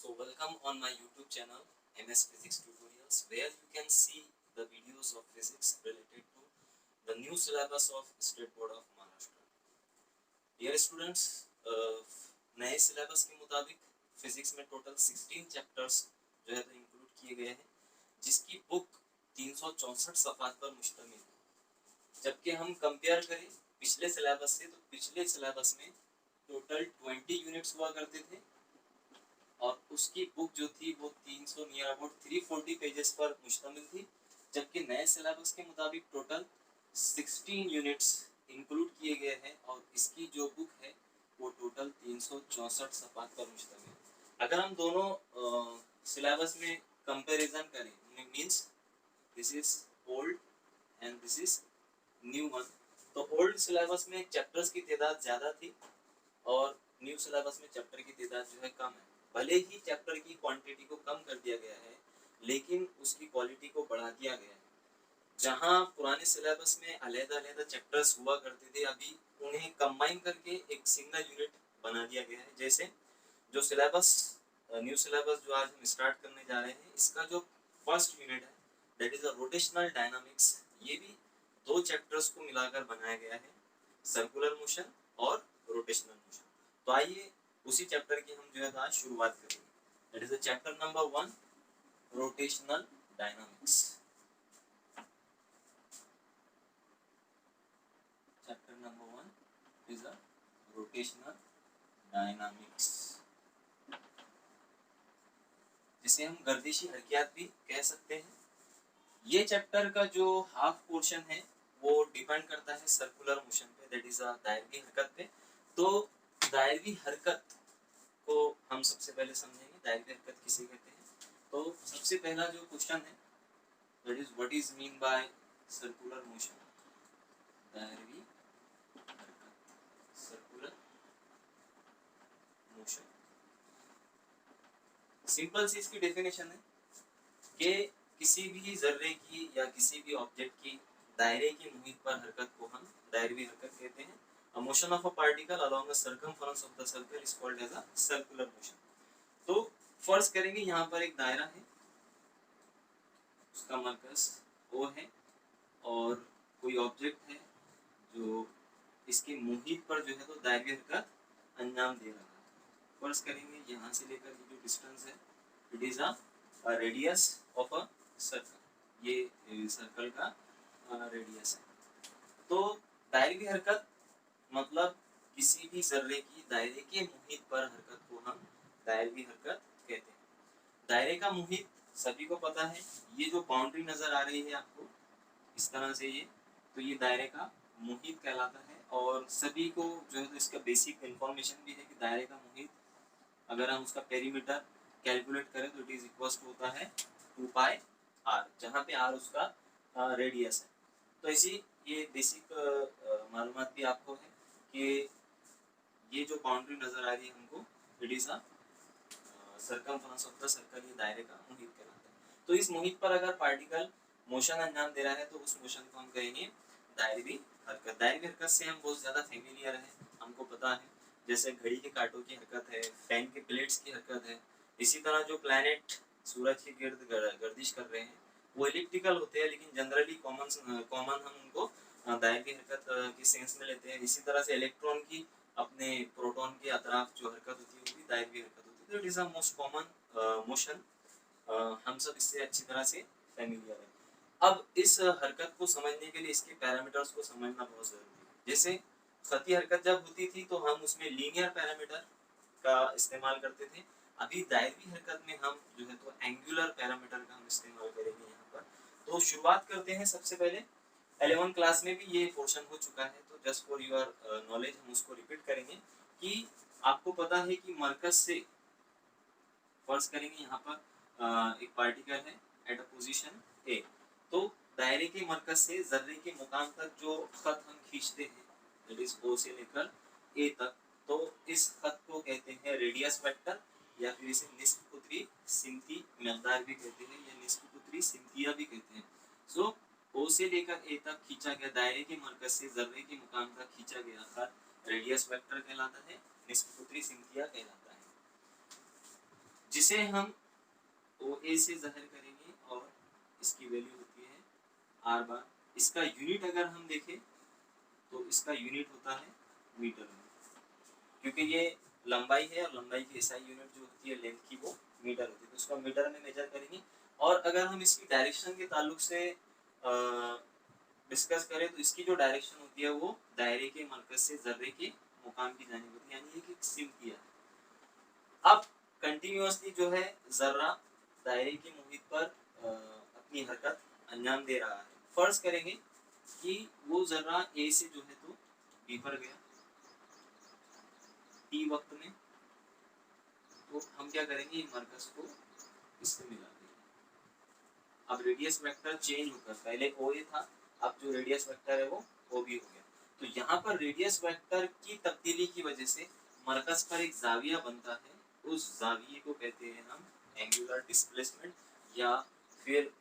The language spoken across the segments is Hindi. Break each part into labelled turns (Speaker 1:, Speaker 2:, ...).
Speaker 1: So welcome on my YouTube channel MS Physics Tutorials, where you can see the videos of physics related to the new syllabus of State Board of Maharashtra. Dear students, नए syllabus के मुताबिक फिजिक्स में टोटल 16 चैप्टर्स जो है तो इंक्लूड किए गए हैं, जिसकी बुक 364 सफ़ात पर मुश्तमिल है। जबकि हम कंपेयर करें पिछले सिलेबस से, तो पिछले सिलेबस में टोटल 20 यूनिट्स हुआ करते थे और उसकी बुक जो थी वो 300 नियर अबाउट 340 पेजेस पर मुश्तमिल थी। जबकि नए सिलेबस के मुताबिक टोटल 16 यूनिट्स इंक्लूड किए गए हैं और इसकी जो बुक है वो टोटल 364 सफ़ात पर मुश्तमिल है। अगर हम दोनों सिलेबस में कंपैरिजन करें, means this is old and this is new one, तो ओल्ड सिलेबस में चैप्टर्स की तादाद ज़्यादा थी और न्यू सिलेबस में चैप्टर की तादाद जो है कम है। भले ही चैप्टर की क्वांटिटी को कम कर दिया गया है, लेकिन उसकी क्वालिटी को बढ़ा दिया गया है। जहां पुराने सिलेबस में अलग-अलग चैप्टर्स हुआ करते थे, अभी उन्हें कंबाइन करके एक सिंगल यूनिट बना दिया गया है। जैसे जो सिलेबस न्यू सिलेबस जो आज हम स्टार्ट करने जा रहे हैं, इसका जो फर्स्ट यूनिट है that is a rotational dynamics. ये भी दो चैप्टर्स को मिलाकर बनाया गया है, सर्कुलर मोशन और रोटेशनल मोशन। तो आइए उसी चैप्टर की हम जो है आज शुरुआत करेंगे। That is the chapter number 1, rotational dynamics. Chapter number 1 is a rotational dynamics, जिसे हम गर्दिशी हरकियात भी कह सकते हैं। ये चैप्टर का जो हाफ पोर्शन है वो डिपेंड करता है सर्कुलर मोशन पे, दैट इज अ दायरवी हरकत पे। तो दायरवी हरकत को हम सबसे पहले समझेंगे, दायरवी हरकत किसे कहते हैं। तो सबसे पहला जो क्वेश्चन है that is what is mean by circular motion. दायरवी हरकत, सर्कुलर मोशन, सिंपल सी इसकी डेफिनेशन है कि किसी भी जर्रे की या किसी भी ऑब्जेक्ट की दायरे की मुहित पर हरकत को हम दायरवी हरकत कहते हैं। A motion of a particle along the circumference of the circle is called as a circular motion. तो फर्ज करेंगे यहाँ पर एक दायरा है, उसका मरकज O है और कोई ऑब्जेक्ट है जो इसके मुहित पर जो है तो दायरवी हरकत अंजाम दे रहा है। फर्ज करेंगे यहाँ से लेकर जो डिस्टेंस है it is a radius of a circle, ये सर्कल का रेडियस है। तो दायरवी हरकत मतलब किसी भी जर्रे की दायरे के मुहित पर हरकत को हम दायरवी हरकत कहते हैं। दायरे का मुहित सभी को पता है, ये जो बाउंड्री नजर आ रही है आपको इस तरह से, ये तो ये दायरे का मुहित कहलाता है। और सभी को जो है तो इसका बेसिक इंफॉर्मेशन भी है कि दायरे का मुहित अगर हम उसका पेरीमीटर कैलकुलेट करें तो इट इज इक्वल टू होता है 2 पाई आर, जहाँ पे आर उसका रेडियस है। तो ऐसी ये बेसिक मालूमात भी आपको है कि ये जो बाउंड्री नजर आ रही है हमको it is a circumference of the circle, ये दायरे का मुहित कहलाता है। तो इस मुहित पर अगर पार्टिकल मोशन अंजाम दे रहा है तो उस मोशन को हम कहेंगे दायरवी हरकत। दायरवी हरकत से हम बहुत ज़्यादा फेमिलियर हैं, हमको पता है। जैसे घड़ी के कांटों की हरकत है, फैन के प्लेट्स की हरकत है। इसी तरह जो प्लैनेट सूरज के गिर्द गर्दिश कर रहे हैं वो इलिप्टिकल होते हैं, लेकिन जनरली कॉमन हम उनको दायरवी हरकत के सेंस में लेते हैं। इसी तरह से इलेक्ट्रॉन की अपने प्रोटॉन के अतराफ जो हरकत होती है वो भी दायरवी हरकत होती है। तो it is a most common motion, हम सब इससे अच्छी तरह से फैमिलियर है। अब इस हरकत को समझने के लिए इसके पैरामीटर्स को समझना बहुत ज़रूरी है। जैसे खती हरकत जब होती थी तो हम उसमें लीनियर पैरामीटर का इस्तेमाल करते थे। अभी दायरवी हरकत में हम जो है तो एंगुलर पैरामीटर का हम इस्तेमाल करेंगे यहाँ पर। तो शुरुआत करते हैं सबसे पहले। 11 क्लास में भी ये पोर्शन हो चुका है, तो जस्ट फॉर योर नॉलेज हम उसको रिपीट करेंगे कि आपको पता है कि मरकज से फर्ज करेंगे यहाँ पर एक पार्टिकल है एट अ पोजीशन ए। तो दायरे के मरकज से जर्रे के मुकाम तक जो खत हम खींचते हैं दैट इज ओ से लेकर ए तक, तो इस खत को कहते हैं रेडियस वेक्टर, या फिर इसे निस्फ कुतरी सिमती मकदार भी कहते हैं, या निस्फ कुतरी सिमतिया भी कहते हैं। सो ओ से लेकर ए तक खींचा गया दायरे के मरकज से जर्रे के मुकाम तक खींचा गया खत रेडियस वेक्टर कहलाता है, निस्फ कुतरी सिमतिया कहलाता है। जिसे हम OA से जाहिर करेंगे और इसकी वैल्यू होती है आर बार। इसका यूनिट अगर हम देखें तो इसका यूनिट होता है मीटर में, क्योंकि ये लंबाई है और लंबाई की SI यूनिट जो होती है लेंथ की वो मीटर होती है, तो इसको मीटर में मेजर करेंगे। और अगर हम इसकी डायरेक्शन के ताल्लुक से डिस्कस करें तो इसकी जो डायरेक्शन होती है वो दायरे के मरकज से जर्रे के मुकाम की जानिब होती है, यानी कि सिमत किया। अब कंटिन्यूअसली जो है जर्रा दायरे के मुहित पर अपनी हरकत अंजाम दे रहा है। फर्ज करेंगे कि वो जर्रा ए से जो है तो बी पर गया टी वक्त में, तो हम क्या करेंगे, मरकज को इससे मिला देंगे। अब रेडियस वेक्टर चेंज होकर पहले OA था, अब जो रेडियस वेक्टर है वो OB हो गया। तो यहाँ पर रेडियस वेक्टर की तब्दीली की वजह से मरकज पर एक जाविया बनता है, उस जाविये को कहते हैं हम एंगुलर डिस्प्लेसमेंट, या फिर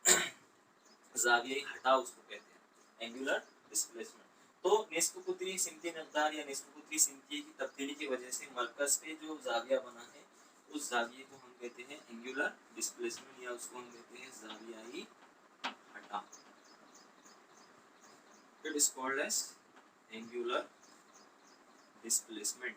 Speaker 1: जाविया हटाव उसको कहते हैं एंगुलर डिस्प्लेसमेंट। तो निस्फ कुतरी सिमती मकदार या निस्फ कुतरी सिमती की तब्दीली की वजह से मरकज पे जो जाविया बना है उस जाविये को हम कहते हैं एंगुलर डिस्प्लेसमेंट, या उसको हम कहते हैं जावियाई हटाव। It is called as angular displacement.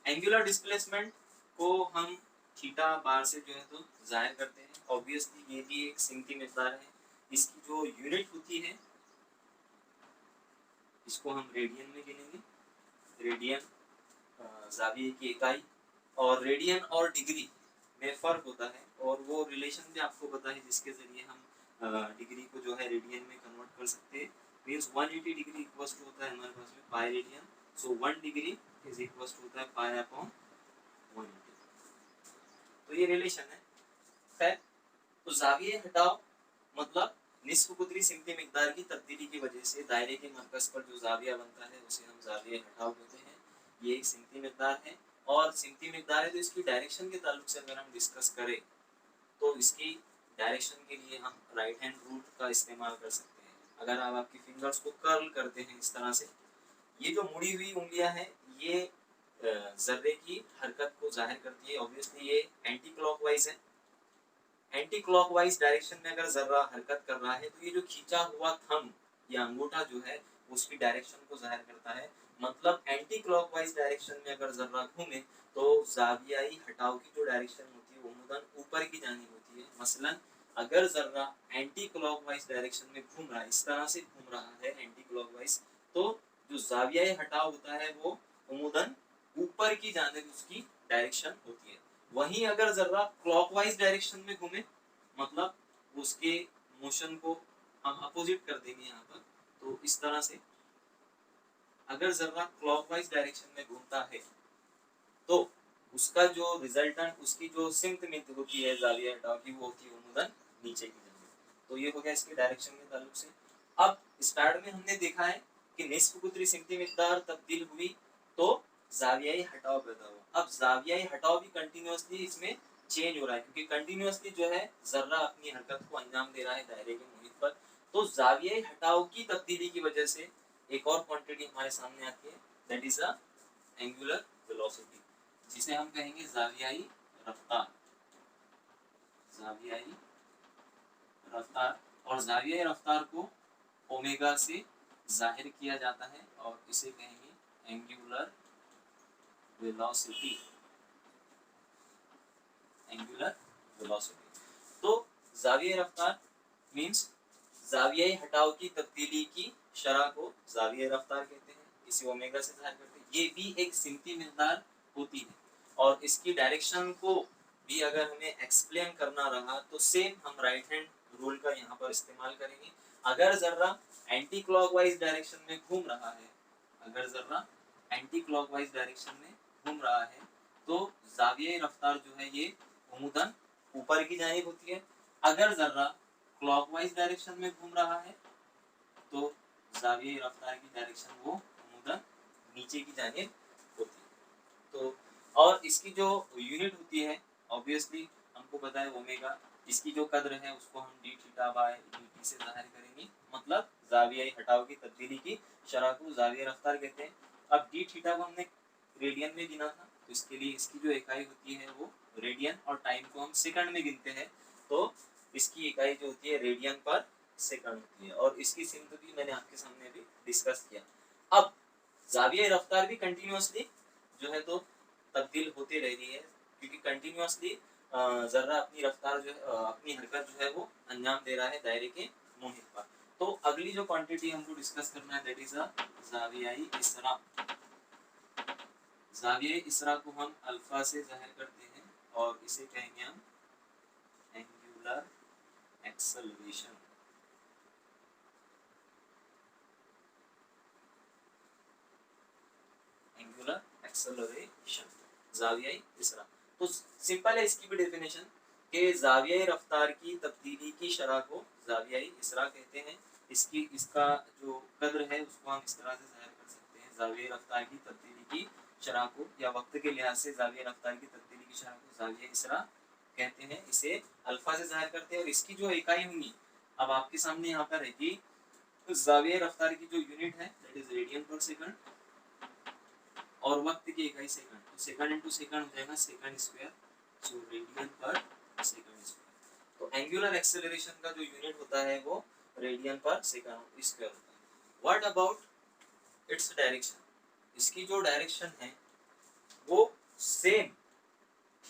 Speaker 1: Angular displacement को हम थीटा बार से जो है तो जाहिर करते हैं। ऑब्वियसली ये भी एक सिमती मिकदार है, इसकी जो यूनिट होती है इसको हम रेडियन में गिनेंगे। रेडियन जाविये की इकाई, और रेडियन और डिग्री में फ़र्क होता है, और वो रिलेशन भी आपको पता है जिसके ज़रिए हम डिग्री को जो है रेडियन में कन्वर्ट कर सकते हैं। मीन्स 180 डिग्री इक्वल्स टू होता है हमारे पास में pi radian, so 1 degree is equals to होता है पाई अपॉन 180। तो ये रिलेशन है। खैर, तो जाविये हटाव मतलब निस्फ कुतरी सिमती मिकदार की तब्दीली की वजह से दायरे के मरकज पर जो जाविया बनता है उसे हम जाविये हटाव कहते हैं। ये एक सिमती मिकदार है, और सिमती मिकदार है तो इसकी डायरेक्शन के ताल्लुक से अगर हम डिस्कस करें तो इसकी डायरेक्शन के लिए हम राइट हैंड रूट का इस्तेमाल कर सकते हैं। अगर आप आपकी फिंगर्स को कर्ल करते हैं इस तरह से, ये जो मुड़ी हुई उंगलियां हैं ये जर्रे की हरकत को जाहिर करती है। ऑब्वियसली ये एंटी क्लॉकवाइज है, एंटी क्लॉकवाइज डायरेक्शन में अगर जर्रा हरकत कर रहा है तो ये जो खींचा हुआ थंब या अंगूठा जो है उसकी डायरेक्शन को जाहिर करता है। मतलब एंटी क्लॉकवाइज डायरेक्शन में अगर जर्रा घूमे तो जावियाई हटाव की जो डायरेक्शन होती है वो मुदन ऊपर की जानिब होती है। मसलन अगर जर्रा एंटी क्लॉकवाइज डायरेक्शन में घूम रहा है, इस तरह से घूम रहा है एंटी क्लॉकवाइज, तो जो जावियाई हटाव होता है वो उमूदन ऊपर की जानिब उसकी डायरेक्शन होती है। वहीं अगर जर्रा क्लॉकवाइज डायरेक्शन में घूमे, मतलब उसके मोशन को हम अपोजिट कर देंगे यहाँ पर, तो इस तरह से अगर जर्रा क्लॉकवाइज डायरेक्शन में घूमता है तो उसका जो रिजल्टेंट, उसकी जो सिमत होती है जाविया हटाव की, वो होती है उमूदन नीचे की जानिब। तो ये हो गया इसके डायरेक्शन के ताल्लुक से। अब स्टार्ट में हमने देखा है कि निस्फ कुतरी सिमती मिकदार तब्दील हुई तो जावियाई हटाव पैदा हुआ। अब जावियाई हटाव भी कंटिन्यूअसली इसमें चेंज हो रहा है, क्योंकि कंटिन्यूअसली जो है जर्रा अपनी हरकत को अंजाम दे रहा है दायरे के मुहित पर। तो जावियाई हटाव की तब्दीली की वजह से एक और क्वांटिटी हमारे सामने आती है, that is a angular velocity, जिसे हम कहेंगे जावियाई रफ्तार। जावियाई रफ्तार, और जावियाई रफ्तार को ओमेगा से जाहिर किया जाता है और इसे कहेंगे एंगुलर वेलोसिटी। Angular velocity. तो जावियाई रफ्तार मींस जावियाई हटाव की तब्दीली की शरह को जावियाई रफ्तार कहते हैं, इसे ओमेगा से जाहिर करते हैं। ये भी एक सिमती मिकदार होती है, और इसकी डायरेक्शन को भी अगर हमें एक्सप्लेन करना रहा तो सेम हम राइट हैंड रूल का यहाँ पर इस्तेमाल करेंगे। अगर जर्रा एंटी क्लॉकवाइज डायरेक्शन में घूम रहा है, अगर जर्रा एंटी क्लॉकवाइज डायरेक्शन में घूम रहा है तो जावियाई रफ्तार जो है ये उमूदन ऊपर की जानिब होती है। अगर जर्रा क्लॉकवाइज डायरेक्शन में घूम रहा है तो जावियाई रफ्तार की डायरेक्शन वो उमूदन नीचे की जानिब होती है। तो और इसकी जो यूनिट होती है ऑब्वियसली हमको पता है ओमेगा, इसकी जो कद्र है उसको हम डी थीटा बाय dt से जाहिर करेंगे। मतलब जावियाई हटाव की तब्दीली की शरह को जावियाई रफ्तार कहते हैं। अब डी थीटा को हमने रेडियन में गिना था, तो इसके लिए इसकी जो इकाई होती है वो रेडियन, और टाइम को हम सेकंड में गिनते हैं, तो इसकी इकाई जो होती है रेडियन पर सेकंड होती है, और इसकी सिमत भी मैंने आपके सामने अभी डिस्कस किया। अब ज़ावियाई रफ्तार भी कंटिन्यूअसली जो है तो तब्दील होती रह रही है, क्योंकि कंटिन्यूअसली जर्रा अपनी रफ्तार जो है अपनी हरकत जो है वो अंजाम दे रहा है दायरे के मुहित पर। तो अगली जो क्वांटिटी हमको डिस्कस करना है दैट इज अ ज़ावियाई इसरा। ज़ावियाई इसरा को हम अल्फा से जाहिर करते हैं और इसे कहेंगे हम एंगुलर एक्सेलरेशन। एंगुलर एक्सेलरेशन ज़ावियाई इसरा। तो सिंपल है इसकी भी डेफिनेशन कि ज़ावियाई रफ्तार की तब्दीली की शरह को ज़ावियाई इसरा कहते हैं। इसका जो कद्र है उसको हम इस तरह से जाहिर कर सकते हैं, ज़ावियाई रफ्तार की तब्दीली की शरह को, या वक्त के लिहाज से ज़ावियाई रफ्तार की तब्दीली की शरह को ज़ावियाई इसरा कहते हैं। इसे अल्फा से जाहिर करते हैं, और इसकी जो इकाई होंगी अब आपके सामने यहाँ पर है कि ज़ावियाई रफ्तार की जो यूनिट है दैट इज रेडियन पर सेकंड, और वक्त की इकाई सेकंड, तो सेकंड इंटू सेकंड हो जाएगा सेकंड स्क्वायर, जो रेडियन पर सेकंड स्क्वायर। तो एंगुलर एक्सेलरेशन का जो यूनिट होता है वो रेडियन पर सेकंड स्क्वायर होता है। What about its direction? इसकी जो डायरेक्शन है वो सेम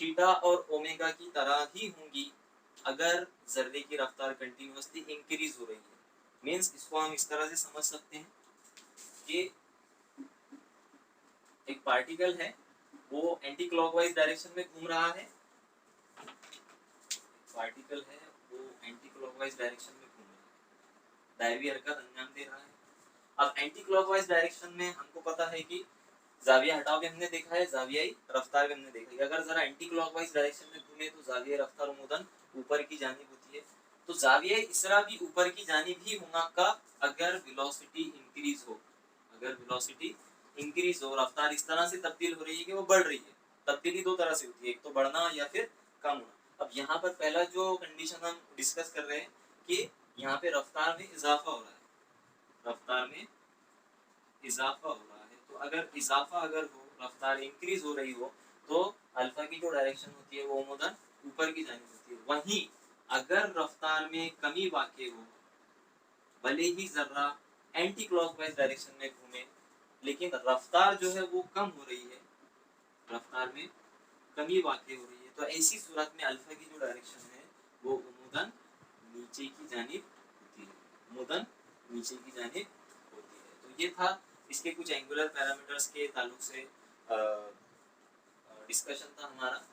Speaker 1: थीटा और ओमेगा की तरह ही होंगी अगर जर्रे की रफ्तार कंटिन्यूअसली इंक्रीज हो रही है। मींस इसको हम इस तरह से समझ सकते हैं कि एक पार्टिकल है वो एंटी क्लॉकवाइज डायरेक्शन में घूम रहा है, पार्टिकल है वो एंटी क्लॉकवाइज डायरेक्शन में घूम रहा है, दायवी हरकत अंजाम दे रहा है। अब एंटी क्लॉकवाइज डायरेक्शन में हमको पता है कि ज़ाविया हटाव भी हमने देखा है, ज़ावियाई रफ्तार भी हमने देखा है। अगर जरा एंटी क्लॉकवाइज डायरेक्शन में घूमे तो ज़ावियाई रफ्तार उम्मूदन ऊपर की जानिब होती है। तो ज़ावियाई इसरा भी ऊपर की जानिब ही होगा कब? अगर वेलोसिटी इंक्रीज हो। अगर वेलोसिटी इंक्रीज हो, रफ्तार इस तरह से तब्दील हो रही है कि वो बढ़ रही है। तब्दीली दो तरह से होती है, एक तो बढ़ना या फिर कम होना। अब यहाँ पर पहला जो कंडीशन हम डिस्कस कर रहे हैं कि यहाँ पे रफ्तार में इजाफा हो रहा है, रफ्तार में इजाफा हो रहा है। तो अगर इजाफा अगर हो, रफ्तार इंक्रीज हो रही हो, तो अल्फा की जो डायरेक्शन होती है वो उम्मूदन ऊपर की जानिब होती है। वहीं अगर रफ्तार में कमी वाक़ई हो, भले ही जर्रा एंटी क्लॉकवाइज डायरेक्शन में घूमे, लेकिन रफ्तार जो है वो कम हो रही है, रफ्तार में कमी वाक़ई हो रही है, तो ऐसी सूरत में अल्फा की जो डायरेक्शन है वो उम्मूदन नीचे की जानिब होती है, उम्मूदन नीचे की जानिब होती है। तो ये था इसके कुछ एंगुलर पैरामीटर्स के ताल्लुक से डिस्कशन था हमारा,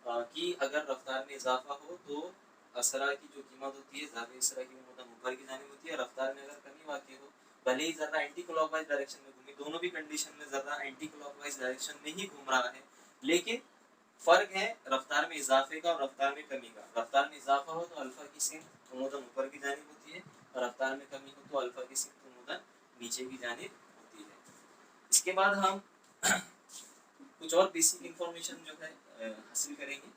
Speaker 1: कि अगर रफ्तार में इजाफा हो तो असरा की जो कीमत होती है ज़ाविया इसरा की उम्मूदन ऊपर की जानिब होती है, रफ्तार में अगर कमी वाक़ई हो, भले ही ज़र्रा एंटी क्लॉकवाइज डायरेक्शन में घूमे, दोनों भी कंडीशन में ज़र्रा एंटी क्लॉकवाइज डायरेक्शन में ही घूम रहा है, लेकिन फर्क है रफ्तार में इजाफे का और रफ्तार में कमी का। रफ्तार में इजाफा हो तो अल्फा की सिमत उम्मूदन ऊपर की जानिब होती है, और रफ्तार में कमी हो तो अल्फा की सिमत उम्मूदन नीचे की जानिब होती है। इसके बाद हम कुछ और बेसिक इंफॉर्मेशन जो है हासिल करेंगे।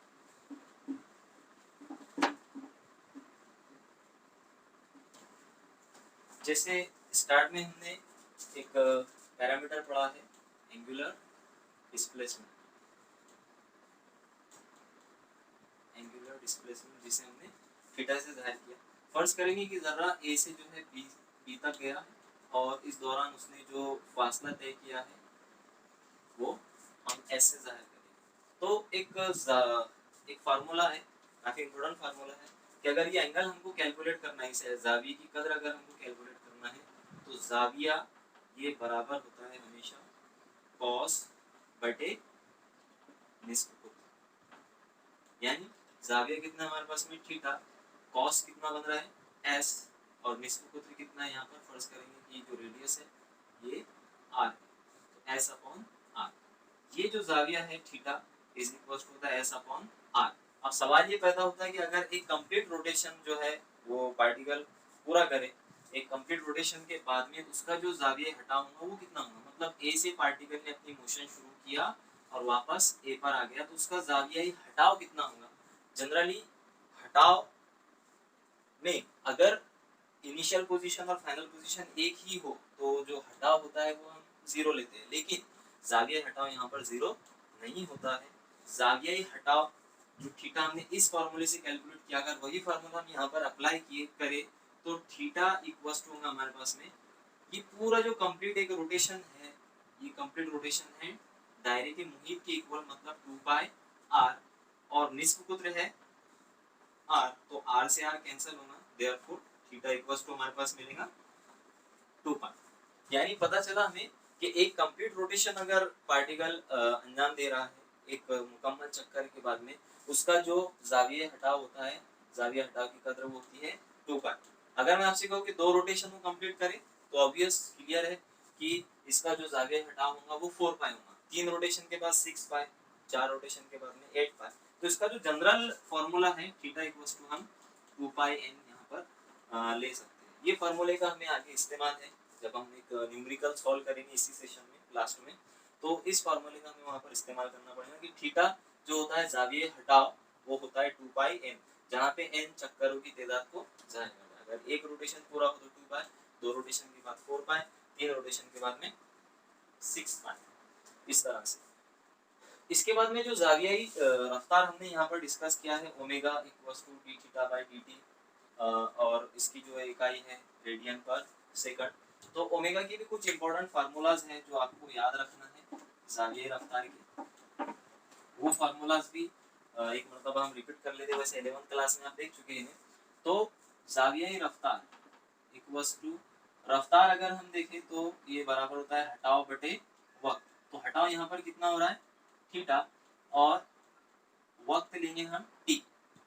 Speaker 1: जैसे स्टार्ट में हमने एक पैरामीटर पढ़ा है एंगुलर डिस्प्लेसमेंट, एंगुलर डिस्प्लेसमेंट जिसे हमने थीटा से जाहिर किया। फर्ज करेंगे कि जर्रा ए से जो है बी तक गया है, और इस दौरान उसने जो फासला तय किया है वो हम एस से जाहिर करेंगे। तो एक फार्मूला है, काफ़ी इम्पोर्टेंट फार्मूला है, कि अगर ये एंगल हमको कैलकुलेट करना है, इसे जाविया की कदर अगर हमको कैलकुलेट करना है, तो जाविया ये बराबर होता है हमेशा कॉस बटे निस्फ कुत्र। यानी जाविया कितना हमारे पास में थीटा, कॉस कितना बन रहा है एस, और निस्फ कुत्र कितना है यहाँ पर फर्ज करेंगे कि जो रेडियस है ये आर है, तो एस अपॉन आर। ये जो जाविया है थीटा इज इक्वल टू होता है एस अपॉन आर। अब सवाल ये पैदा होता है कि अगर एक कंप्लीट रोटेशन जो है वो पार्टिकल पूरा करे, एक कंप्लीट रोटेशन के बाद में उसका जो जाविया हटाव होगा वो कितना होगा, मतलब ए से पार्टिकल ने अपनी मोशन शुरू किया और वापस ए पर आ गया, तो उसका जाविया हटाव कितना होगा। जनरली हटाव में अगर इनिशियल पोजीशन और फाइनल पोजीशन एक ही हो तो जो हटाव होता है वो हम जीरो लेते हैं, लेकिन जाविया हटाओ यहाँ पर 0 नहीं होता है। जाविया ही हटाओ जो थीटा हमने इस फॉर्मूले से कैलकुलेट किया, अगर वही फार्मूला हम यहाँ पर अप्लाई किए करें तो थीटा इक्वल्स टू होगा हमारे पास में ये पूरा जो कंप्लीट एक रोटेशन है, ये कंप्लीट रोटेशन है दायरे के मुहित के इक्वल, मतलब 2 पाई r, और निस्फ पुत्र है r, तो r से r कैंसिल होना, देयरफॉर थीटा इक्वल्स टू हमारे पास मिलेगा 2 पाई। यानी पता चला हमें कि एक कंप्लीट रोटेशन अगर पार्टिकल अंजाम दे रहा है एक मुकम्मल चक्कर के बाद में, उसका जो जाविया हटाव होता है, जाविया हटाव की कदर वो होती है 2 पाई। अगर मैं आपसे कहूँ कि 2 रोटेशन को कंप्लीट करें तो ऑब्वियस क्लियर है कि इसका जो जाविया हटाव होगा वो 4 पाई होगा, 3 रोटेशन के बाद 6 पाई, 4 रोटेशन के बाद में 8 पाई। तो इसका जो जनरल फार्मूला है थीटा इक्वल्स टू हम 2 पाई n यहाँ पर ले सकते हैं। ये फार्मूले का हमें आगे इस्तेमाल है जब हम एक न्यूमेरिकल सॉल्व करेंगे इसी सेशन में लास्ट में, तो इस फार्मूले का हमें वहाँ पर इस्तेमाल करना पड़ेगा कि थीटा जो होता है जाविया हटाव वो होता है 2 पाई n, जहाँ पे n चक्करों की तादाद को जाहिर करता है। अगर एक रोटेशन पूरा हो तो 2 पाई, 2 रोटेशन के बाद 4 पाई, 3 रोटेशन के बाद में 6 पाई, इस तरह से। इसके बाद में जो जावियाई रफ्तार हमने यहाँ पर डिस्कस किया है omega equals to d theta by d t, और इसकी जो इकाई है रेडियन पर सेकंड। तो ओमेगा की भी कुछ इंपॉर्टेंट फार्मूलाज हैं जो आपको याद रखना है जावियाई रफ्तार के, वो फार्मूलाज भी एक मतलब हम रिपीट कर लेते हैं, वैसे 11th क्लास में आप देख चुके हैं। तो जावियाई रफ्तार इक्वल्स टू, रफ्तार अगर हम देखें तो ये बराबर होता है हटाव बटे वक्त। तो हटाव यहाँ पर कितना हो रहा है थीटा, और वक्त लेंगे हम टी।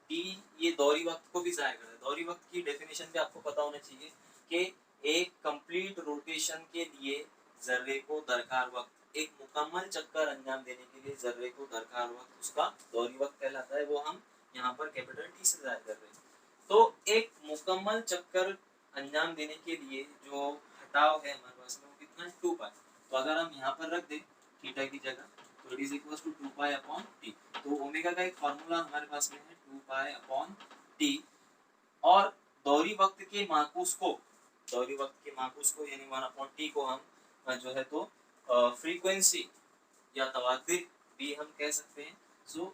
Speaker 1: टी ये दौरी वक्त को भी जाहिर करता है। दौरी वक्त की डेफिनेशन भी आपको पता होना चाहिए कि एक कंप्लीट रोटेशन के लिए जर्रे को दरकार वक्त, एक मुकम्मल चक्कर अंजाम देने के लिए जर्रे को दरकार वक्त उसका दौरी वक्त कहलाता है, वो हम यहाँ पर कैपिटल टी से जाहिर कर रहे हैं। तो एक मुकम्मल चक्कर अंजाम देने के लिए जो हटाव है हमारे पास में वो कितना है 2 पाई। तो अगर हम यहाँ पर रख दें थीटा की जगह तो it is equal to 2 pi upon t. तो ओमेगा का एक फार्मूला हमारे पास में है 2 पाई अपॉन टी, और दौरी वक्त के माकूस को, दौरी वक्त के माकूस को यानी 1 अपॉन टी को हम जो है तो फ्रीक्वेंसी या तवातिर भी हम कह सकते हैं। सो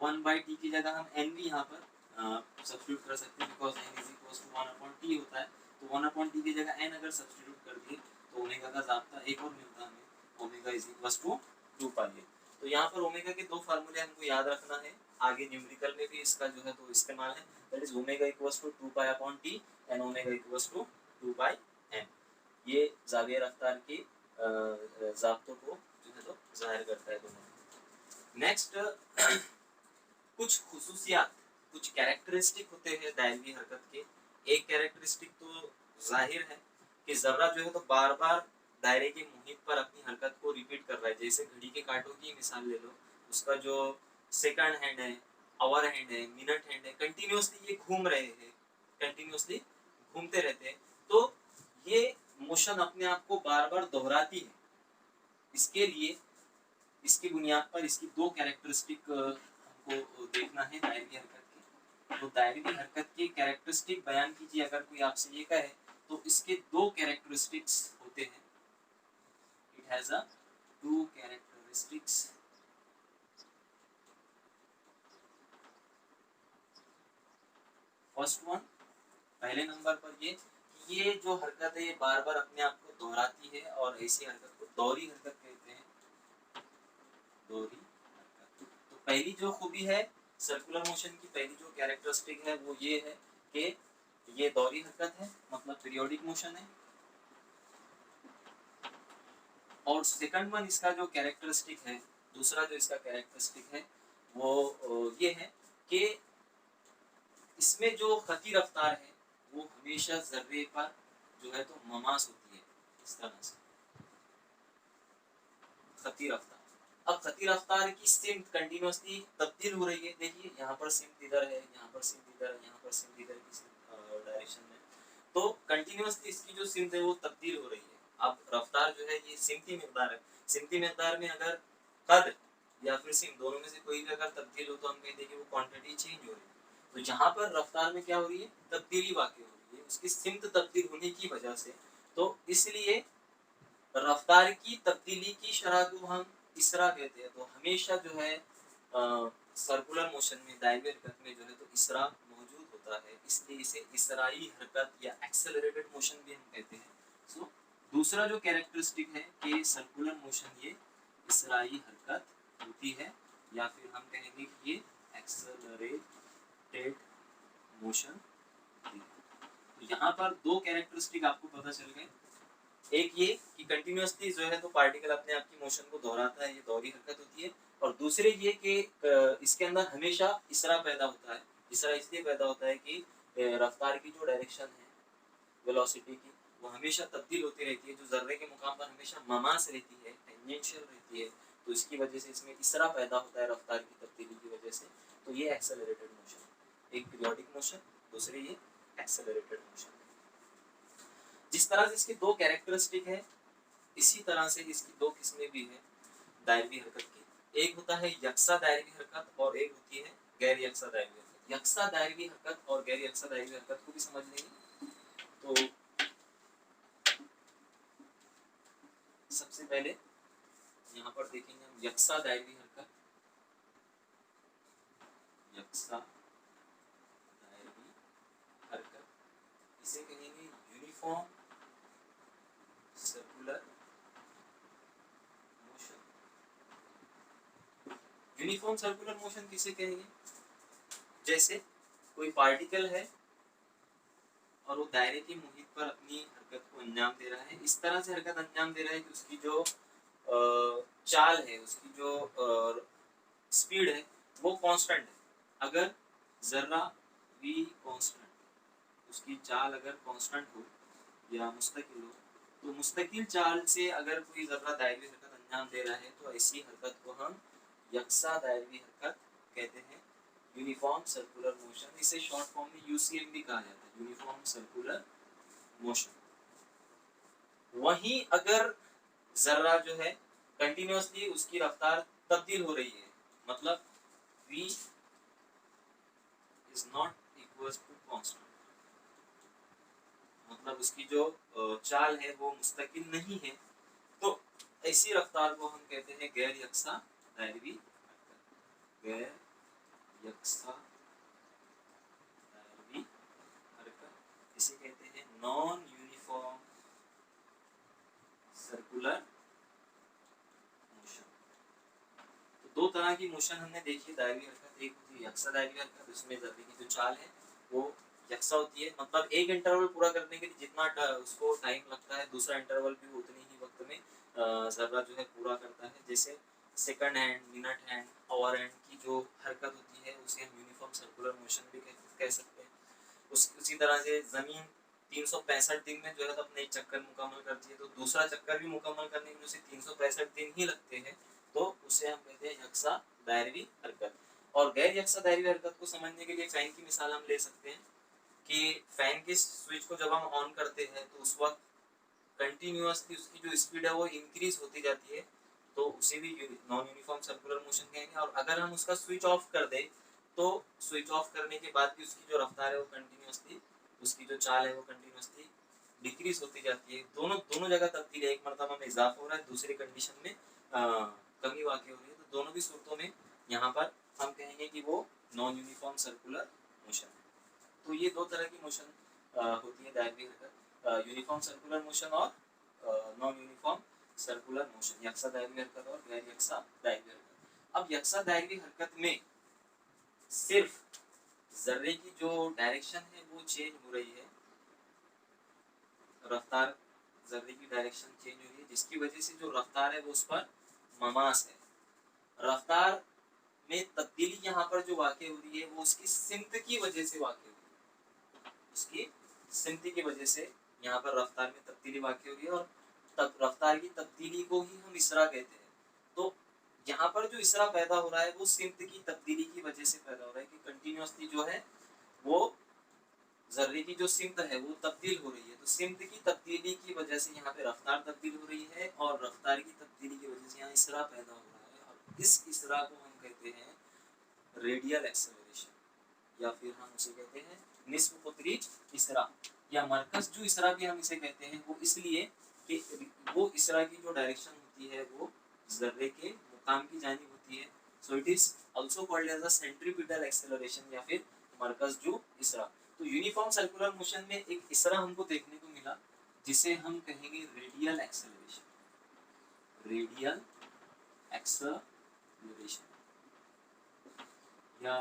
Speaker 1: 1 बाई टी की जगह हम एन भी यहाँ पर सब्स्टिट्यूट कर सकते हैं, because n is equal to 1 upon t होता है। तो 1 अपॉन टी की जगह एन अगर सब्स्टिट्यूट कर दिए तो ओमेगा का ज़ाब्ता एक और मिलता है हमें, ओमेगा इज इक्वल टू 2 पाई। तो यहाँ पर ओमेगा के दो फार्मूले हमको याद रखना है, आगे न्यूमेरिकल में भी इसका जो है तो इस्तेमाल है, that is omega equal to 2 pi upon t and omega equal to 2 pi n. ये जाविया रफ्तार के ज़ाब्तों को जो है तो जाहिर करता है दोनों। नेक्स्ट कुछ खुसूसियात, कुछ कैरेक्टरिस्टिक होते हैं दायरवी हरकत के। एक कैरेक्टरिस्टिक तो जाहिर है कि जर्रा जो है तो बार बार दायरे के मुहित पर अपनी हरकत को रिपीट कर रहा है। जैसे घड़ी के कांटों की मिसाल ले लो, उसका जो सेकंड हैंड है, आवर हैंड है, मिनट हैंड है, कंटिन्यूसली ये घूम रहे हैं, कंटिन्यूसली घूमते रहते हैं। तो ये मोशन अपने आप को बार बार दोहराती है। इसके लिए इसकी बुनियाद पर इसकी दो कैरेक्टरिस्टिक हमको देखना है दायरवी हरकत के। तो दायरवी हरकत के कैरेक्टरिस्टिक बयान कीजिए अगर कोई आपसे ये कहे तो इसके दो कैरेक्टरिस्टिक्स होते हैं। It has a to characteristics. First one, पहले नंबर पर ये जो हरकत है ये बार बार अपने आप को दोहराती है, और ऐसी हरकत को दोहरी हरकत कहते हैं, दोहरी हरकत। तो पहली जो खूबी है सर्कुलर मोशन की, पहली जो कैरेक्टरिस्टिक है वो ये है कि ये दोहरी हरकत है, मतलब पीरियोडिक मोशन है। और सेकंड वन इसका जो कैरेक्टरिस्टिक है, दूसरा जो इसका कैरेक्टरिस्टिक है वो ये है कि इसमें जो खती रफ्तार है वो हमेशा जर्रे पर जो है तो ममास होती है, इस तरह से खती रफ्तार। अब खती रफ्तार की सिमत कंटिन्यूसली तब्दील हो रही है। देखिए यहाँ पर सिमत इधर है, यहाँ पर सिमत इधर है, यहाँ पर सिमत इधर की डायरेक्शन में, तो कंटिन्यूसली इसकी जो सिमत है वो तब्दील हो रही है। अब रफ्तार जो है ये सिमती मिकदार है, सिमती मिकदार में अगर कद या फिर सिम दोनों में से कोई भी अगर तब्दील हो तो हम कहते हैं कि वो क्वांटिटी चेंज हो रही है। तो जहाँ पर रफ्तार में क्या हो रही है, तब्दीली वाक़ई हो रही है उसकी सिमत तब्दील होने की वजह से। तो इसलिए रफ्तार की तब्दीली की शरह को हम इसरा कहते हैं। तो हमेशा जो है सर्कुलर मोशन में, दायरे हरकत में जो है तो इसरा मौजूद होता है, इसलिए इसे इसराई हरकत या एक्सेलरेटेड मोशन भी हम कहते हैं। सो दूसरा जो कैरेक्टरिस्टिक है कि सर्कुलर मोशन ये इसराई हरकत होती है, या फिर हम कहेंगे कि ये एक्सेलरेटेड मोशन होती है। तो यहाँ पर दो कैरेक्टरिस्टिक आपको पता चल गए। एक ये कि कंटिन्यूअसली जो है तो पार्टिकल अपने आप की मोशन को दोहराता है, ये दोहरी हरकत होती है। और दूसरे ये कि इसके अंदर हमेशा इसरा पैदा होता है। इसरा इसलिए पैदा होता है कि रफ्तार की जो डायरेक्शन है वेलोसिटी की, वो हमेशा तब्दील होती रहती है, जो जर्रे के मुकाम पर हमेशा ममास रहती है, टेंजेंशियल रहती है। तो इसकी वजह से इसमें इसरा पैदा होता है रफ्तार की तब्दीली की वजह से। तो ये एक्सेलरेटेड मोशन, एक पीरियोडिक मोशन, दूसरे ये एक्सेलरेटेड मोशन। जिस तरह से इसके दो कैरेक्टरिस्टिक है, इसी तरह से इसकी दो किस्में भी है दायरवी हरकत की। एक होता है यकसा दायरवी हरकत और एक होती है गैर यकसा दायरवी हरकत। यकसा दायरवी हरकत और गैर यकसा दायरवी हरकत को भी समझ लेंगे। तो सबसे पहले यहाँ पर देखेंगे हम यकसा दायरवी हरकत। यकसा दायरवी हरकत, इसे कहेंगे uniform circular motion. Uniform circular motion किसे कहेंगे? जैसे कोई पार्टिकल है और वो दायरे के मुहित पर अपनी हरकत को अंजाम दे रहा है, इस तरह से हरकत अंजाम दे रहा है कि उसकी जो चाल है, उसकी जो स्पीड है वो कांस्टेंट है। अगर जर्रा v कांस्टेंट, उसकी चाल अगर कांस्टेंट हो या मुस्तकिल हो, तो मुस्तकिल चाल से अगर कोई जर्रा दायरवी हरकत अंजाम दे रहा है तो ऐसी हरकत को हम यकसा दायरवी हरकत कहते हैं, यूनिफॉर्म सर्कुलर मोशन। इसे शॉर्ट फॉर्म में यूसीएम भी कहा जाता है, यूनिफॉर्म सर्कुलर मोशन। वहीं अगर जर्रा जो है कंटिन्यूअसली उसकी रफ्तार तब्दील हो रही है, मतलब v is not equals to constant, मतलब उसकी जो चाल है वो मुस्तकिल नहीं है, तो ऐसी रफ्तार को हम कहते हैं गैर यकसा दायरवी हरकत। गैर यकसा दायरवी हरकत, इसे कहते हैं नॉन यूनिफॉर्म सर्कुलर मोशन। तो दो तरह की मोशन हमने देखी दायरवी हरकत। एक होती है यकसा दायरवी हरकत, उसमें जर्रे की जो चाल है वो यकसा होती है, मतलब एक इंटरवल पूरा करने के लिए जितना उसको टाइम लगता है, दूसरा इंटरवल भी उतने ही वक्त में जर्रा जो है पूरा करता है। जैसे second hand, minute hand, hour hand की जो हरकत होती है उसे हम यूनिफॉर्म सर्कुलर मोशन भी कह सकते हैं। उसी तरह से जमीन 365 दिन में जो है तो अपने एक चक्कर मुकम्मल करती है, तो दूसरा चक्कर भी मुकम्मल करने में उसे 365 दिन ही लगते हैं, तो उसे हम कहते हैं यकसा दायरवी हरकत। और गैर यकसा दायरवी हरकत को समझने के लिए फैन की मिसाल हम ले सकते हैं कि फैन के स्विच को जब हम ऑन करते हैं तो उस वक्त कंटिन्यूअसली उसकी जो स्पीड है वो इंक्रीज होती जाती है, तो उसे भी नॉन यूनिफॉर्म सर्कुलर मोशन कहेंगे। और अगर हम उसका स्विच ऑफ कर दें तो स्विच ऑफ करने के बाद भी उसकी जो रफ्तार है वो कंटिन्यूअसली, उसकी जो चाल है वो कंटिन्यूअसली डिक्रीज होती जाती है। दोनों जगह तब्दील है, एक मरतबा में इजाफा हो रहा है, दूसरी कंडीशन में कमी वाक़ई हो रही है। तो दोनों भी सूरतों में यहाँ पर हम कहेंगे कि वो नॉन यूनिफॉर्म सर्कुलर मोशन है। तो ये दो तरह की मोशन होती है दायरवी हरकत, यूनिफॉर्म सर्कुलर मोशन और नॉन यूनिफॉर्म सर्कुलर मोशन, यकसा दायरवी हरकत और गैर यकसा दायरवी हरकत। अब यकसा दायरवी हरकत में सिर्फ जर्रे की जो डायरेक्शन है वो चेंज हो रही है, रफ्तार जर्रे की डायरेक्शन चेंज हो रही है, जिसकी वजह से जो रफ्तार है वो उस पर ममास है। रफ्तार में तब्दीली यहाँ पर जो वाक़ई हो रही है वो उसकी सिमत की वजह से वाक़ई हो रही है, उसकी सिमत की वजह से यहाँ पर रफ्तार में तब्दीली वाक़ई हो रही है, और रफ्तार की तब्दीली को ही हम इसरा कहते हैं। तो यहाँ पर जो इसरा पैदा हो रहा है वो सिमत की तब्दीली की वजह से पैदा हो रहा है कि कंटिन्यूअसली जो है वो जर्रे की जो सिमत है वो तब्दील हो रही है, तो सिमत की तब्दीली की वजह से यहाँ पे रफ्तार तब्दील हो रही है, और रफ्तार की तब्दीली की वजह से यहाँ इसरा पैदा हो रहा है, और इस इसरा को हम कहते हैं रेडियल एक्सेलरेशन, या फिर हम उसे कहते हैं निस्फ कुतरी इसरा, या मरकज जो इसरा भी हम इसे कहते हैं। वो इसलिए कि वो इसरा की जो डायरेक्शन होती है वो जर्रे के मुकाम की जानिब होती है। So it is also called as a centripetal acceleration या फिर मरकज जो इसरा। तो यूनिफॉर्म सर्कुलर मोशन में एक इसरा हमको देखने को मिला जिसे हम कहेंगे रेडियल एक्सेलरेशन, रेडियल एक्सेलरेशन, या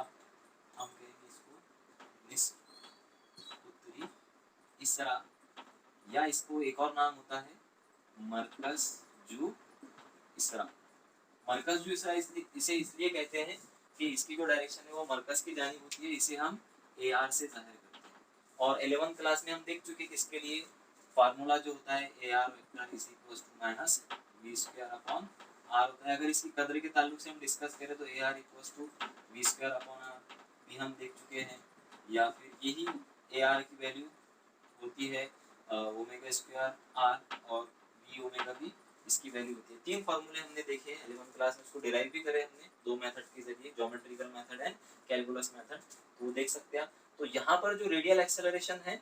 Speaker 1: हम कहेंगे इसको निष्क्रिय इसरा, या इसको एक और नाम होता है मरकज जू इसरा। मरकज जू इसरा इसे इसलिए कहते हैं कि इसकी जो डायरेक्शन है वो मरकज की जानिब होती है। इसे हम ए आर से जाहिर करते हैं। और 11th क्लास में हम देख चुके कि इसके लिए फार्मूला जो होता है a r vector is equal to minus v square upon r होता है। अगर इसकी कदर के ताल्लुक से हम डिस्कस करें तो a r equal to v square upon r भी हम देख चुके हैं, या फिर यही ए आर की वैल्यू होती है ओमेगा स्क्वायर आर, और वी ओमेगा भी इसकी वैल्यू होती है। 3 फार्मूले हमने देखे हैं 11th क्लास में, उसको डिराइव भी करे हमने 2 मेथड के जरिए, geometrical method and calculus method, तो देख सकते हैं। तो यहाँ पर जो रेडियल एक्सेलरेशन है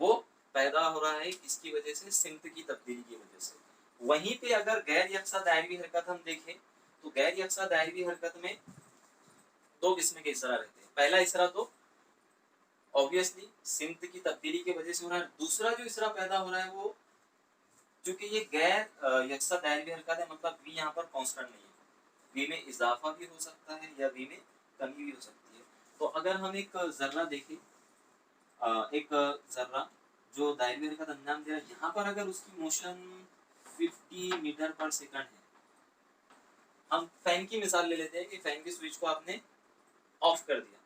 Speaker 1: वो पैदा हो रहा है किसकी वजह से, सिमत की तब्दीली की वजह से। वहीं पे अगर गैर यकसा दायरवी हरकत हम देखें तो गैर यकसा दायरवी हरकत में 2 किस्म के इसरा रहते हैं। पहला इसरा तो ऑब्वियसली सिमत की तब्दीली की वजह से हो रहा है। दूसरा जो इसरा पैदा हो रहा है वो चूंकि ये गैर यकसा दायरवी हरकत है, मतलब v यहाँ पर कांस्टेंट नहीं है, v में इजाफा भी हो सकता है या v में कमी भी हो सकती है। तो अगर हम एक जर्रा देखें, एक जर्रा जो दायरवी हरकत अंजाम दे रहा है, यहाँ पर अगर उसकी मोशन 50 मीटर पर सेकंड है, हम फैन की मिसाल ले लेते हैं कि फैन की स्विच को आपने ऑफ कर दिया।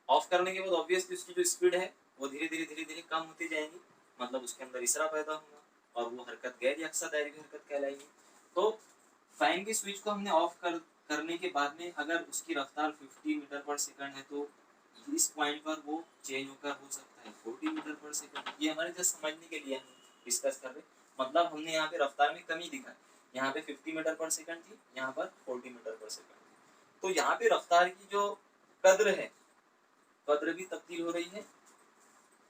Speaker 1: ऑफ करने के बाद ऑब्वियसली उसकी जो स्पीड है वो धीरे धीरे कम होती जाएगी, मतलब उसके अंदर इसरा पैदा होगा और वो हरकत गैर यकसा दायरवी हरकत कहलाएगी। तो फैन की स्विच को हमने ऑफ करने के बाद में अगर उसकी रफ्तार 50 मीटर पर सेकंड है तो इस पॉइंट पर वो चेंज होकर हो सकता है 40 मीटर पर सेकंड। ये हमारे जस्ट समझने के लिए हम डिस्कस कर रहे हैं, मतलब हमने यहाँ पे रफ्तार में कमी दिखा, यहाँ पे 50 मीटर पर सेकंड थी, यहाँ पर 40 मीटर पर सेकंड थी। तो यहाँ पे रफ्तार की जो कद्र है, कद्र भी तब्दील हो रही है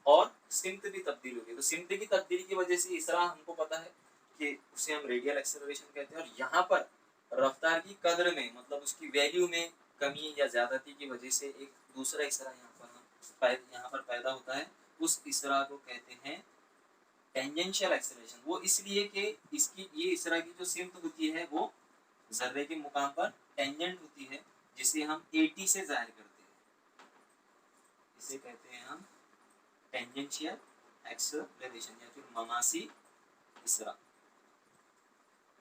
Speaker 1: और सिमत भी तब्दील हो रही है। तो सिमत की तब्दीली की वजह से इसरा हमको पता है कि उसे हम रेडियल एक्सेलरेशन कहते हैं। और यहाँ पर रफ्तार की कद्र में, मतलब उसकी वैल्यू में कमी या ज्यादती की वजह से एक दूसरा इसरा यहाँ पर पैदा होता है। उस इसरा को कहते हैं टेंजेंशियल एक्सेलरेशन। वो इसलिए कि इसकी ये इसरा की जो सिमत होती है वो जर्रे के मुकाम पर टेंजेंट होती है, जिसे हम एटी से जाहिर करते हैं। इसे कहते हैं हम टेंजेंशियल एक्सेलरेशन या फिर ममासी इसरा।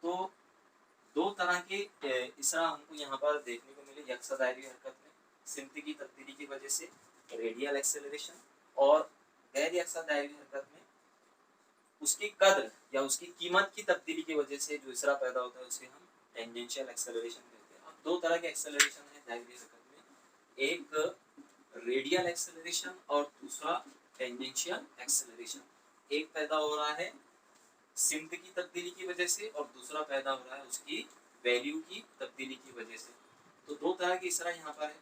Speaker 1: तो 2 तरह के इसरा हमको यहाँ पर देखने को मिले यकसा दायरवी हरकत में, सिमत की तब्दीली की वजह से रेडियल एक्सेलरेशन, और गैर यकसा दायरवी हरकत में उसकी कद्र या उसकी कीमत की तब्दीली की वजह से जो इसरा पैदा होता है उसे हम टेंजेंशियल एक्सेलरेशन कहते हैं। अब 2 तरह के एक्सेलरेशन है दायरवी हरकत में, एक रेडियल एक्सेलरेशन और दूसरा टेंजेंशियल एक्सेलरेशन। एक पैदा हो रहा है सिमत की तब्दीली की वजह से और दूसरा पैदा हो रहा है उसकी वैल्यू की तब्दीली की वजह से। तो 2 तरह की इसरा यहाँ पर है,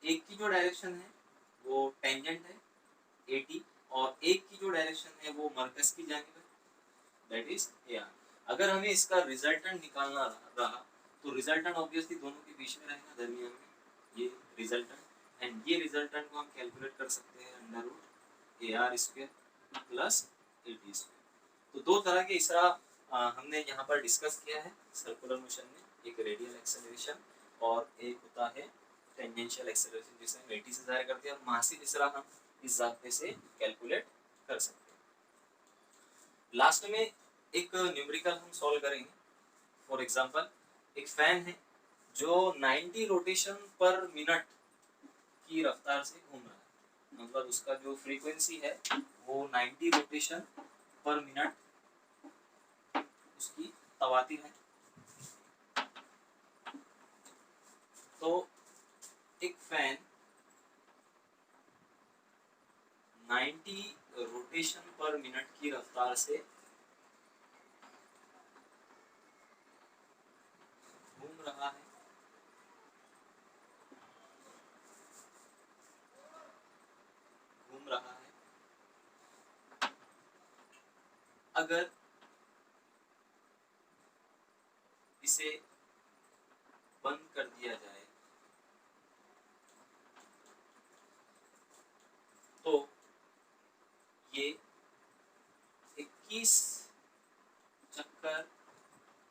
Speaker 1: एक की जो डायरेक्शन है वो टेंजेंट है 80, और एक की जो डायरेक्शन है वो मरकज की जानिब है, दैट इज एआर। अगर हमें इसका रिजल्टेंट निकालना रहा तो रिजल्टेंट ऑब्वियसली दोनों के बीच में रहेगा, दरमियान में ये रिजल्टेंट, एंड ये रिजल्टेंट को हम कैलकुलेट कर सकते हैं under root a r square plus a t square. तो 2 तरह के इसरा हमने यहाँ पर डिस्कस किया है सर्कुलर मोशन में, एक रेडियल एक्सेलरेशन और एक होता है टेंजेंशियल एक्सेलरेशन जिसे हम एटी से जाहिर करते हैं, और मासिक इसरा हम इस ज़ाब्ते से कैलकुलेट कर सकते हैं। लास्ट में एक न्यूमेरिकल हम सॉल्व करेंगे। फॉर एग्जांपल एक फैन है जो 90 रोटेशन पर मिनट की रफ्तार से घूम रहा है, मतलब उसका जो फ्रीक्वेंसी है वो 90 रोटेशन पर मिनट उसकी तवातीर है। तो एक फैन 90 रोटेशन पर मिनट की रफ्तार से घूम रहा है, अगर इसे बंद कर दिया जाए तो ये 21 चक्कर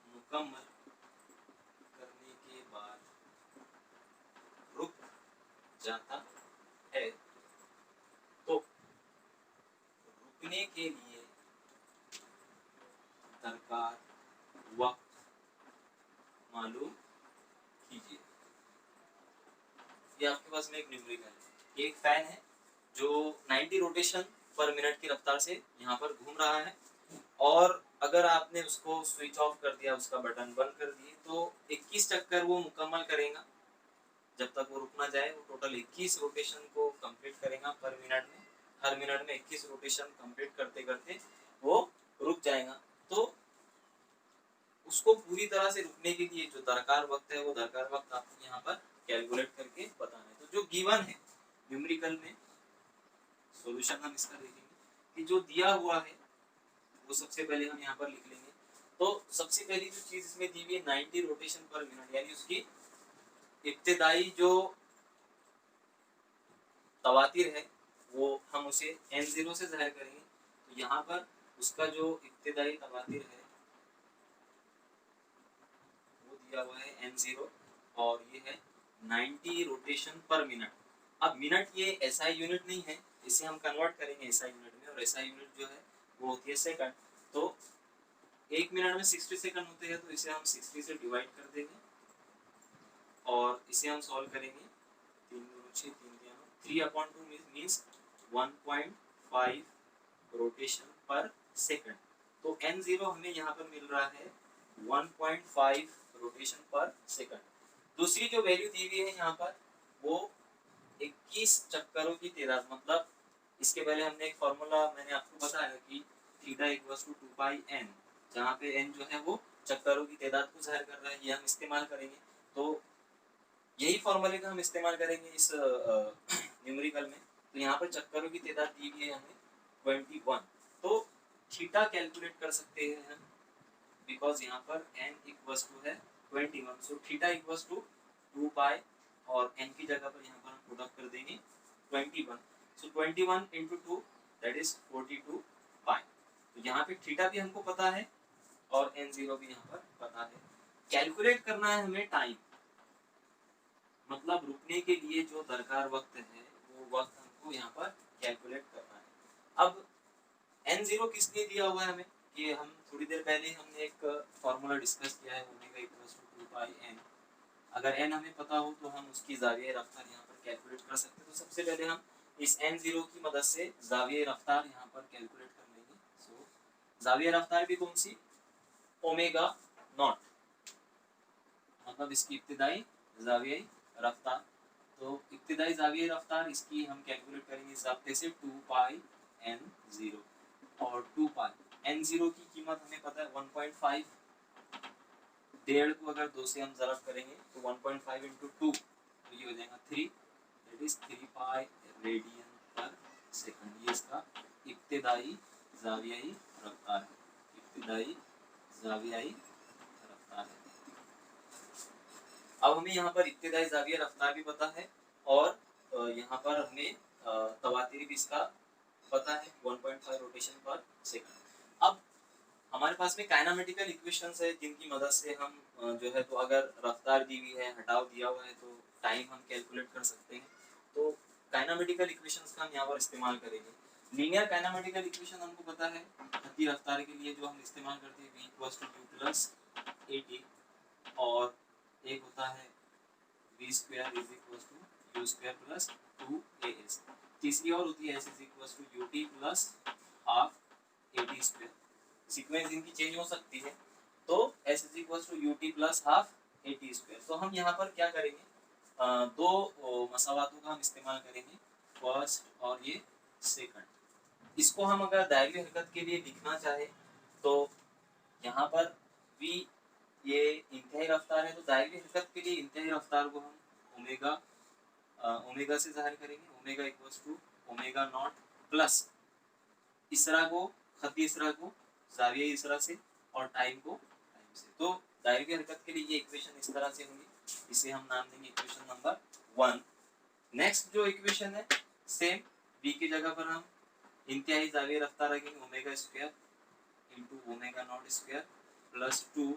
Speaker 1: मुकम्मल करने के बाद रुक जाता है। तो रुकने के लिए दरकार वक्त मालूम कीजिए। ये आपके पास में एक न्यूमेरिकल है, एक फैन है जो 90 रोटेशन पर मिनट की रफ्तार से यहाँ पर घूम रहा है, और अगर आपने उसको स्विच ऑफ कर दिया, उसका बटन बंद कर दिए, तो 21 चक्कर वो मुकम्मल करेगा। जब तक वो रुक ना जाए वो टोटल 21 रोटेशन को कंप्लीट करेगा पर मिनट में। हर मिनट में 21 रोटेशन कंप्लीट करते करते वो रुक जाएगा। तो उसको पूरी तरह से रुकने के लिए जो दरकार वक्त है वो दरकार वक्त आपको यहाँ पर कैलकुलेट करके बताना है। तो जो गिवन है न्यूमेरिकल में सॉल्यूशन हम इसका देखेंगे कि जो दिया हुआ है वो सबसे पहले हम यहाँ पर लिख लेंगे। तो सबसे पहली जो चीज इसमें दी हुई है 90 रोटेशन पर मिनट, यानी उसकी इब्तिदाई जो तवातिर है वो हम उसे n0 से जाहिर करेंगे। तो यहाँ पर उसका जो इब्तिदाई तवातिर है वो दिया हुआ है n0 और ये है 90 रोटेशन पर मिनट। अब मिनट ये एसआई यूनिट नहीं है, इसे हम कन्वर्ट करेंगे एसआई यूनिट में, और एसआई यूनिट जो है वो होती है सेकंड। तो एक मिनट में 60 सेकंड होते हैं, तो इसे हम 60 से डिवाइड कर देंगे और इसे हम सॉल्व करेंगे। 3 दूनी 6, 3 3 अपॉन 2 मीन्स 1.5 रोटेशन पर सेकंड। तो n0 हमें यहाँ पर मिल रहा है 1.5 रोटेशन पर सेकंड। दूसरी जो वैल्यू दी हुई है यहाँ पर वो 21 चक्करों की तादाद, मतलब इसके पहले हमने एक फॉर्मूला मैंने आपको बताया कि theta equals to 2 pi n, जहाँ पे n जो है वो चक्करों की तादाद को जाहिर कर रहा है, ये हम इस्तेमाल करेंगे। तो यही फॉर्मूले का हम इस्तेमाल करेंगे इस न्यूमेरिकल में। तो यहाँ पर चक्करों की तादाद दी हुई है हमें 21। तो थीटा कैलकुलेट कर सकते हैं हम, बिकॉज यहाँ पर n इक्वल्स टू है 21, सो थीटा इक्वल्स टू 2 पाई और n की जगह पर यहाँ पर हम पुट अप कर देंगे 21। सो 21 इंटू 2 दैट इज 42 पाई। तो यहाँ पे थीटा भी हमको पता है और n0 भी यहाँ पर पता है। कैलकुलेट करना है हमें टाइम, मतलब रुकने के लिए जो दरकार वक्त है वो वक्त हमको यहाँ पर कैलकुलेट करना है। अब n0 किस लिए दिया हुआ है हमें, कि हम थोड़ी देर पहले हमने एक फॉर्मूला डिस्कस किया है omega equals to 2 pi n। अगर n हमें पता हो तो हम उसकी ज़ाविया रफ्तार यहाँ पर कैलकुलेट कर सकते हैं। तो सबसे पहले हम इस n0 की मदद से ज़ाविया रफ्तार यहाँ पर कैलकुलेट कर लेंगे। सो ज़ाविया रफ्तार भी कौन सी, ओमेगा नॉट, मतलब इसकी इब्तिदाई ज़ाविया रफ्तार। तो इब्तिदाई ज़ाविया रफ्तार इसकी हम कैलकुलेट करेंगे इस ज़ाब्ते से 2 पाई n0, और 2 पाई n0 की कीमत हमें पता है 1.5, डेढ़ को अगर 2 से हम ज़रब करेंगे तो 1.5 इंटू 2 तो ये हो जाएगा 3, दैट इज 3 पाई रेडियन पर सेकंड। ये इसका इब्तिदाई ज़ावियाई रफ्तार है, इब्तिदाई ज़ावियाई रफ्तार है। अब हमें यहाँ पर इब्तिदाई ज़ाविया रफ्तार भी पता है और यहाँ पर हमें तवातीर भी इसका पता है 1.5 रोटेशन पर सेकंड। अब हमारे पास में काइनेमेटिकल इक्वेशंस है जिनकी मदद से हम जो है तो अगर रफ्तार दी हुई है, हटाव दिया हुआ है, तो टाइम हम कैलकुलेट कर सकते हैं। तो काइनेमेटिकल इक्वेशंस का हम यहाँ पर इस्तेमाल करेंगे। लीनियर काइनेमेटिकल इक्वेशन हमको पता है गति रफ्तार के लिए जो हम इस्तेमाल करते हैं v equals to u plus at, और एक होता है v square is equals to u square plus 2as। तीसरी और होती है s is equals to ut plus half at square. Sequence इनकी चेंज हो सकती है, तो s is equals to ut plus half at square. तो हम यहाँ पर क्या करेंगे, दो मसावातों का हम इस्तेमाल करेंगे, फर्स्ट और ये सेकंड। इसको हम अगर दायरी हरकत के लिए लिखना चाहे तो यहाँ पर v ये इंतहाई रफ्तार है, तो दायरी हरकत के लिए इंतहाई रफ्तार को हम ओमेगा से जाहिर करेंगे। Omega equals to omega naught plus इसरा को खती इसरा को ज़ाविया इसरा से और टाइम को टाइम से। तो दायरे हरकत के लिए ये इक्वेशन इस तरह से होगी, इसे हम नाम देंगे इक्वेशन नंबर 1। नेक्स्ट जो इक्वेशन है सेम, v की जगह पर हम इंतहाई जाविया रफ्तार रखेंगे omega square into omega naught square plus 2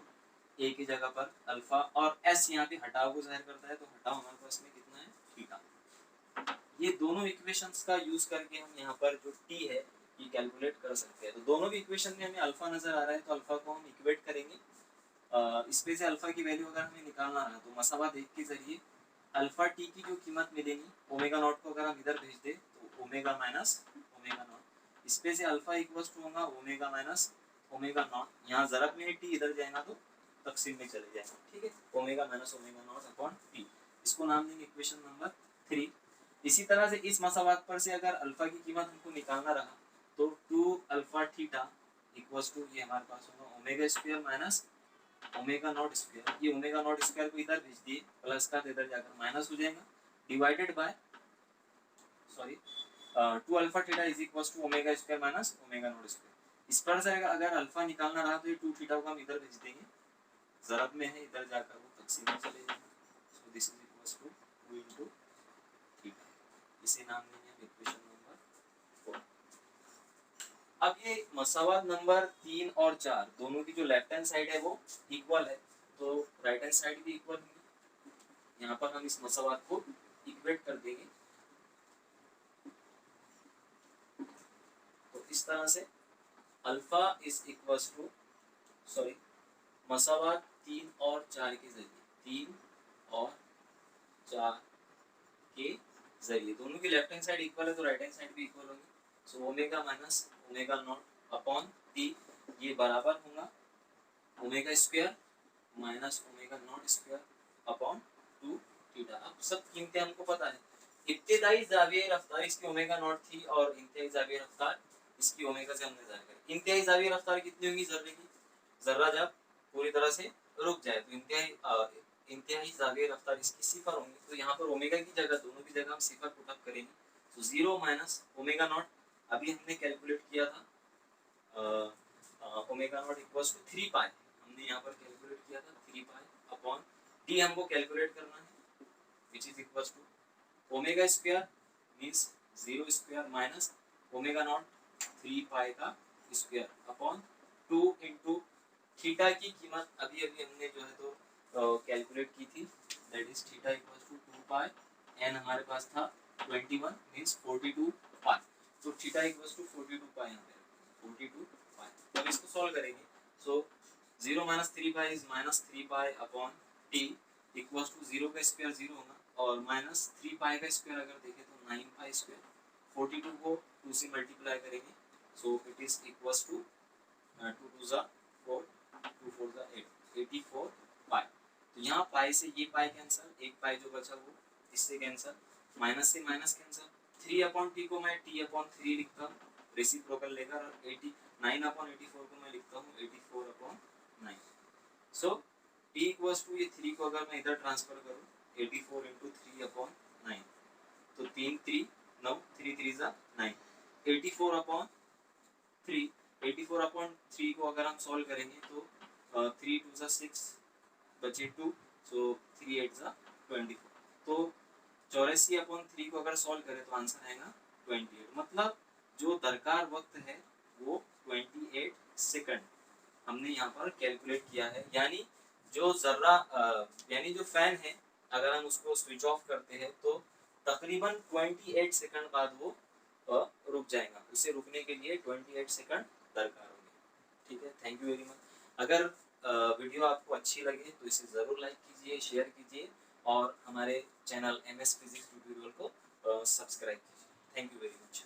Speaker 1: a की जगह पर अल्फा, और s यहाँ पे हटाव को जाहिर करता है, तो हटाव हमारे पास में कितना है थीटा। ये दोनों इक्वेशंस का यूज करके हम यहाँ पर जो t है ये कैलकुलेट कर सकते हैं। तो दोनों भी इक्वेशन में हमें अल्फा नजर आ रहा है, तो अल्फा को हम इक्वेट करेंगे। इसमें से अल्फा की वैल्यू अगर हमें निकालना रहा तो मसावात एक के जरिए अल्फा टी की जो कीमत मिलेगी ओमेगा नॉट को अगर हम इधर भेज दे तो ओमेगा माइनस ओमेगा नॉट, इसमें से अल्फा इक्वल्स टू होगा ओमेगा माइनस ओमेगा नॉट, यहाँ ज़रब में टी इधर जाएगा तो तकसीम में चले जाएगा, ठीक है, omega minus omega not upon T, इसको नाम देंगे इक्वेशन नंबर 3। इसी तरह से इस मसावात पर से अगर अल्फा की कीमत हमको निकालना रहा तो 2 अल्फा थीटा इक्वल्स टू ये हमारे पास होगा omega square minus omega naught square, ये ओमेगा नॉट स्क्वायर को इधर भेज दिए प्लस का इधर जाकर माइनस हो जाएगा divided by sorry 2 alpha theta is equals to omega square minus omega naught square. इस पर से अगर अल्फा निकालना रहा तो ये 2 थीटा को हम इधर भेज देंगे, ज़रब में है इधर जाकर वो तकसीम में चले जाएंगे, so this is equals to 2 into theta, इसे नाम देंगे हम इक्वेशन नंबर 4। अब ये मसावात नंबर 3 और 4 दोनों की जो लेफ्ट हैंड साइड है वो इक्वल है, तो राइट हैंड साइड भी इक्वल होगी, यहाँ पर हम इस मसावात को इक्वेट कर देंगे। तो इस तरह से alpha is equals to sorry मसावात 3 और 4 के जरिए 3 और 4 के जरिए दोनों की लेफ्ट हैंड साइड इक्वल है तो राइट हैंड साइड भी इक्वल होगी, so omega minus omega not upon T ये बराबर होगा omega square minus omega naught square upon 2 theta. अब सब कीमतें हमको पता है, इब्तिदाई जाविया रफ्तार इसकी ओमेगा नॉट थी और इंतहाई जाविया रफ्तार इसकी ओमेगा से हमने जाहिर करी। इंतहाई जाविया रफ्तार कितनी होगी जर्रे की, जर्रा जब पूरी तरह से रुक जाए तो इंतहाई जाविया रफ्तार इसकी सिफर होंगी, तो यहाँ पर ओमेगा की जगह दोनों की जगह हम सिफर पुटअप करेंगे, तो 0 माइनस ओमेगा नॉट अभी हमने कैलकुलेट किया था omega naught equals to 3 pi, हमने यहाँ पर कैलकुलेट किया था 3 पाई अपॉन टी हमको कैलकुलेट करना है which is equals to omega square means 0 square minus omega naught 3 pi का स्क्वायर अपॉन 2 इनटू थीटा की कीमत अभी हमने जो है तो कैलकुलेट की थी, that is theta equals to 2 pi, n हमारे पास था 21 मींस 42 पाई, तो थीटा इक्वल्स टू 42 पाई यहाँ पे 42 पाई। तो अब इसको सॉल्व करेंगे, so 0 minus 3 pi is minus 3 pi upon t equals to 0 का स्क्वायर 0 होगा और माइनस 3 पाई का स्क्वायर अगर देखें तो 9 पाई स्क्वायर, 42 को 2 से मल्टीप्लाई करेंगे, so it is equals to 2 2 जा 4 2 4 जा 8 84 पाई। तो यहाँ पाई से ये पाई कैंसिल, एक पाई जो बचा वो इससे कैंसिल, माइनस से माइनस कैंसिल, 3 अपॉन टी को मैं टी अपॉन 3 लिखता हूँ रेसिप्रोकल लेकर, और 89 अपॉन 84 को मैं लिखता हूँ 84 upon 9, so t equals to ये 3 को अगर मैं इधर ट्रांसफर करूँ 84 इंटू 3 अपॉन 9, तो 3 3 9 3 3 जा 9, 84 अपॉन 3 84 अपॉन 3 को अगर हम सॉल्व करेंगे तो 3 2 जा 6 बचे 2, सो 3 8 जा 24, तो 84 अपॉन 3 को अगर सॉल्व करें तो आंसर आएगा 28, मतलब जो दरकार वक्त है वो 28 सेकंड हमने यहाँ पर कैलकुलेट किया है, यानी जो जर्रा यानी जो फैन है अगर हम उसको स्विच ऑफ करते हैं तो तकरीबन 28 सेकंड बाद वो रुक जाएगा, उसे रुकने के लिए 28 सेकंड दरकार होंगे, ठीक है। Thank you very much. अगर वीडियो आपको अच्छी लगे तो इसे ज़रूर लाइक कीजिए, शेयर कीजिए और हमारे चैनल MS फिजिक्स ट्यूटोरियल को सब्सक्राइब कीजिए। Thank you very much.